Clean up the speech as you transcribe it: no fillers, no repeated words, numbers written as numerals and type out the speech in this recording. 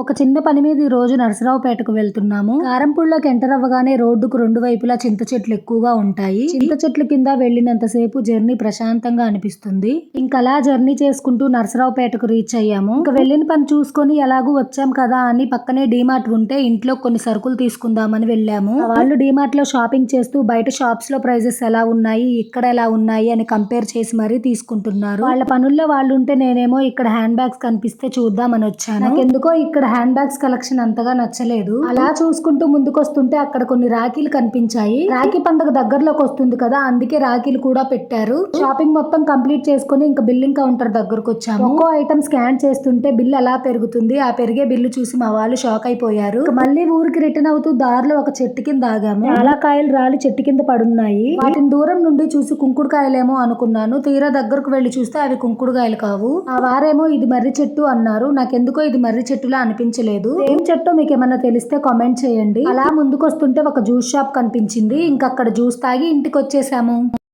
ఒక చిన్న పని మీద ఈ రోజు నరసరావుపేటకు వెళ్తున్నాము. కారంపూడిలోకి ఎంటర్ అవ్వగానే రోడ్డుకు రెండు వైపులా చింత చెట్లు ఎక్కువగా ఉంటాయి. చింత చెట్ల కింద వెళ్ళినంతసేపు జర్నీ ప్రశాంతంగా అనిపిస్తుంది. ఇంకా అలా జర్నీ చేసుకుంటూ నరసరావుపేటకు రీచ్ అయ్యాము. ఇంకా వెళ్ళిన పని చూసుకొని ఎలాగూ వచ్చాం కదా అని పక్కనే డీమార్ట్ ఉంటే ఇంట్లో కొన్ని సరుకులు తీసుకుందామని వెళ్ళాము. వాళ్ళు డీమార్ట్ లో షాపింగ్ చేస్తూ బయట షాప్స్ లో ప్రైజెస్ ఎలా ఉన్నాయి, ఇక్కడ ఎలా ఉన్నాయి అని కంపేర్ చేసి మరీ తీసుకుంటున్నారు. వాళ్ళ పనుల్లో వాళ్ళు ఉంటే నేనేమో ఇక్కడ హ్యాండ్ బ్యాగ్స్ కనిపిస్తే చూద్దామని వచ్చాను. నాకెందుకో ఇక్కడ హ్యాండ్ బ్యాగ్స్ కలెక్షన్ అంతగా నచ్చలేదు. అలా చూసుకుంటూ ముందుకొస్తుంటే అక్కడ కొన్ని రాఖీలు కనిపించాయి. రాఖీ పండుగ దగ్గరలోకి వస్తుంది కదా, అందుకే రాఖీలు కూడా పెట్టారు. షాపింగ్ మొత్తం కంప్లీట్ చేసుకుని ఇంకా బిల్లింగ్ కౌంటర్ దగ్గరకు వచ్చాము. ఒక్కో ఐటమ్ స్కాన్ చేస్తుంటే బిల్ అలా పెరుగుతుంది. ఆ పెరిగే బిల్లు చూసి మా వాళ్ళు షాక్ అయిపోయారు. మళ్ళీ ఊరికి రిటర్న్ అవుతూ దారిలో ఒక చెట్టు కింద ఆగాము. చాలా కాయలు రాలి చెట్టు కింద పడున్నాయి. వాటిని దూరం నుండి చూసి కుంకుడుకాయలేమో అనుకున్నాను. తీరా దగ్గరకు వెళ్లి చూస్తే అవి కుంకుడుకాయలు కావు. ఆ వారేమో ఇది మర్రి చెట్టు అన్నారు. నాకెందుకో ఇది మర్రి చెట్టులా అనిపించలేదు. ఏం చెట్టో మీకు ఏమన్నా తెలిస్తే కామెంట్ చేయండి. అలా ముందుకొస్తుంటే ఒక జ్యూస్ షాప్ కనిపించింది. ఇంకా అక్కడ జ్యూస్ తాగి ఇంటికి వచ్చేసాము.